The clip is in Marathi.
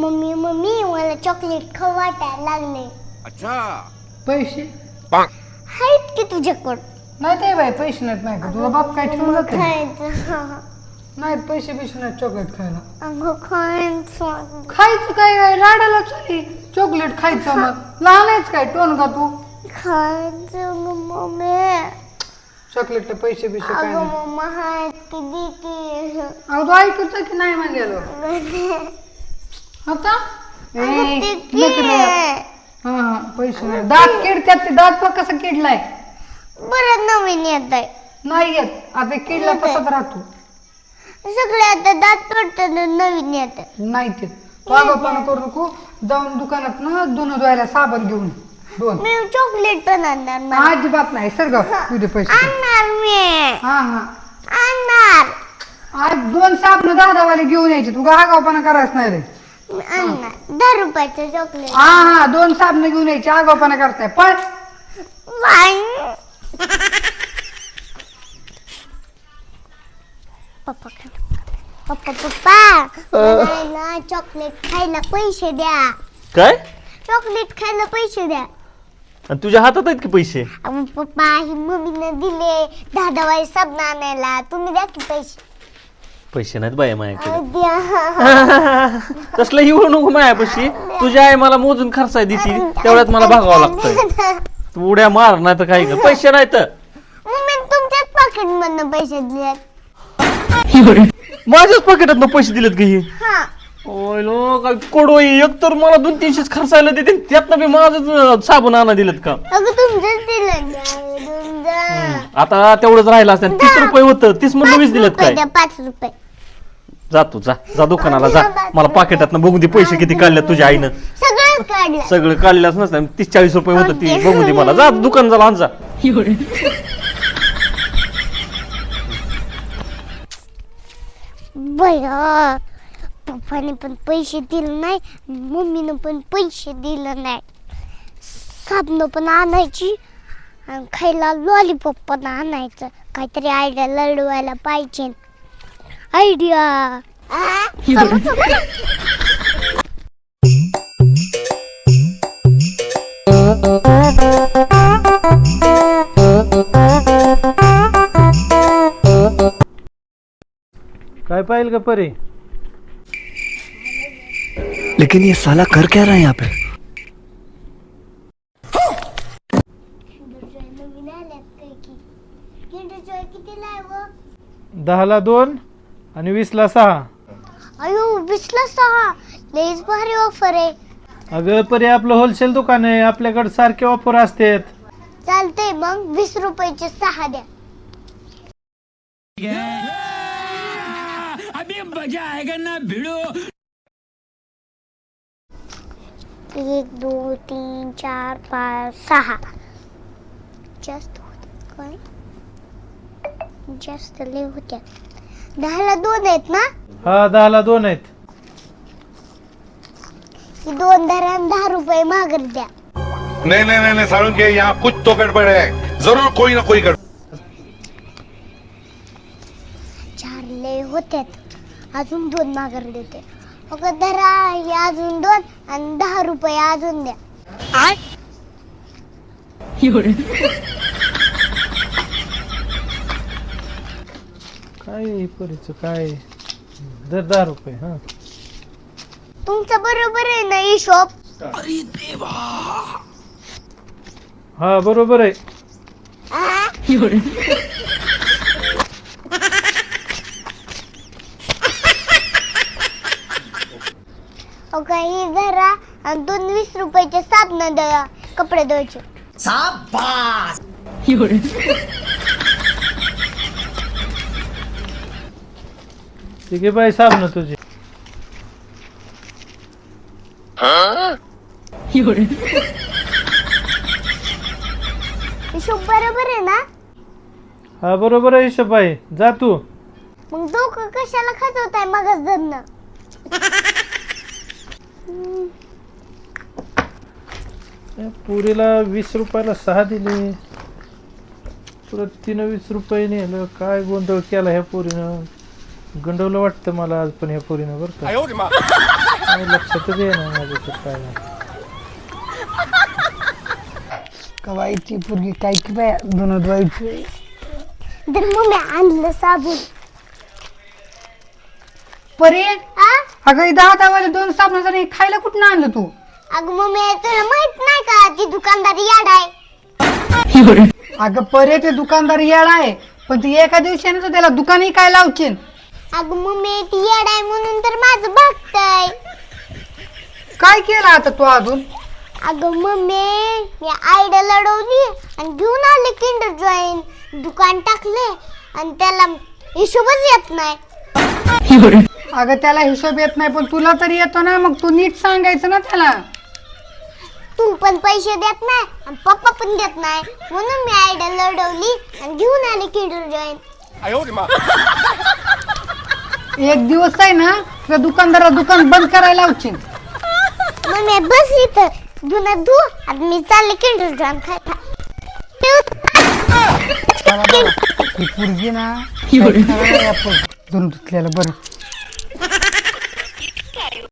मम्मी मम्मी मला चॉकलेट खाऊ वाटायला लागले. अच्छा पैसे आहेत की तुझ्याकडं? नाही ते बाई पैसे नाहीत नाही का तुला बाप काय ठेवून जाते खायचं. नाहीत पैसे बिशे नाहीत चॉकलेट खायला. अगं खायचं. खायचं काय लाडाला चाली चॉकलेट खायचं मग लहान आहेच काय टोन का तू खायचं ग मम्मी. चॉकलेटचे पैसे बिशे काय अगं नाही मम्मा आहेत की दे की. अगं तू ऐकत की नाही म्हणलेलो आता अगं ते की. हा पैसे नाही दात किडतात ते दात बघ कसा किडलाय बरं नवीन येत आहे. नाही येत आता किडला तसाच राहतो सगळे आता दात पडतात नवीन येत आहे. नाही ते तू आगाऊपणा करू नको जाऊन दुकानात ना धुणं धुवायला साबण घेऊन दोन मी चॉकलेट पण आणणार मला. अजिबात नाही सर ग तुझे पैसे आणणार मी. हा हा आणणार. आज 2 साबण 10 घेऊन यायचे तू आगाऊपणा करायच नाही रे मी आणणार 10 रुपयाचं चॉकलेट. हा हा 2 साबण घेऊन यायचे आगाऊपणा करताय पण पप्पा पप्पा पप्पा मला ना चॉकलेट खायला पैसे द्या. काय चॉकलेट खायला पैसे द्या. आणि तुझ्या हातात आहेत की पैसे? अहो पप्पा ही मम्मीने दिले 10 वाई साबण आणायला. तुम्ही द्या की पैसे. पैसे नाहीत बाया माझ्याकडे. अहो, द्या. तसलं येऊ नको मायापाशी. तुझ्या आई मला मोजून खर्चाय देते तेवढ्यात मला भागावं लागतंय. तू उड्या मार नाही तर काही कर पैसे नाही तर मम्मी तुमच्याच पॉकेट मधनं पैसे दिले. माझ्याच पॉकेटात पैसे दिलेत का हे? हा ओय लो काय कोडो एक तर मला 200-300 खर्चायला देते त्यातनं बी माझं साबण आणा दिलेत का? अगं तुमचंच दिलं. आता तेवढंच राहिलं असतं 30 रुपये होतं 30 मधलं 20 दिलेत काय? 5 रुपये. जातो जा दुकानाला जा मला पाकिटातनं बघून दे पैसे किती काढल्यात तुझ्या आईनं. सगळं काढलं. सगळं काढल्याच नसतं 30-40 रुपये होतं ती बघून दे मला. जा दुकानाला आण जा. बया पप्पाने पण पैसे दिले नाही मम्मीनं पण पैसे दिले नाही. साबण पण आणायची आणि खायला लॉलीपॉप पण आणायचं. काहीतरी आयडिया लढवायला पाहिजे. आयडिया. काय पाहिल का परी? लेकिन ये साला कर क्या रहा है यहाँ पे? कितीला आहे व? 10ला 2 आणि 20ला 6. अयो 20ला 6. लईच भारी ऑफर आहे. अगं परी आपलं होलसेल दुकान आहे आपल्याकडे सारखे ऑफर असतात. चालतंय मग 20 रुपयाचे 6 द्या. अभी मजा आएगा ना भिड़ो. 1 2 3 4 5 6 जास्त होत काय? जास्त लय होत्या. 10ला 2 आहेत ना? हा 10ला 2 आहेत. ही 2 धरा 10 रुपये माघारी द्या. नहीं नहीं नहीं, नहीं सारुण के यहाँ कुछ तो गड़बड़ है. जरूर कोई ना कोई गड़बड़. 4 लय होत्यात. अजून 2 माघारी देते. अगं धरा हे अजून 2 आणि 10 रुपये अजून द्या. काय परीचं काय? दर 10 रुपये. हा तुमचं बरोबर आहे ना हिशोब? हा बरोबर आहे. अगं ही धरा आणि 2 20 रुपयाचे साबण द्या कपडे धुवायचे. ठीक आहे बाई साबण तुझी. हिशोब बरोबर आहे ना? हा बरोबर आहे हिशोब आहे. जा तू. मग डोकं कशाला खाजवताय मगच धरणं? पुरीला 20 रुपयाला 6 दिले परत 20 रुपये नेलं. काय गोंधळ केला ह्या पोरीनं. गंडवलं वाटतं मला आज पण ह्या पोरीनं बरं का. काय लक्षातच येणार माझ्या तर काय नाही. कवायची पोरगी काय की बाय दोन धुवायची. तर मम्मी आणलं साबण. परे आ अगं इथं हातावाले 2 साबण जरी खायला कुठं आणलं तू? अगं मम्मी तुला माहित नाही का ती दुकानदार याड आहे. अगं परे ते दुकानदार येड आहे, पण ती एका दिवशी तर त्याला दुकानही काय लावशील. अगं मम्मी ती याड आहे म्हणून तर माझं बघताय. काय केलं आता तू अजून? अगं मम्मी मी आयडिया लढवली आणि घेऊन आले किंडर जॉईन. दुकान टाकले आणि त्याला हिशोबच येत नाही. अगं त्याला हिशोब येत नाही, पण तुला तरी येतो ना, मग तू नीट सांगायचं ना त्याला. तू पण पैसे देत नाही आणि पप्पा पण देत नाही म्हणून मी आयडिया लढवली आणि घेऊन आले किंडर जॉईन. एक दिवस आहे ना तुला दुकानदाराला दुकान बंद करायला लावशील. मम्मी बस इथं धुणं धु आणि मी चालले किंडर जॉईन खायला. ही पोरगी ना काय करायला आपण धुतलेलं बरं.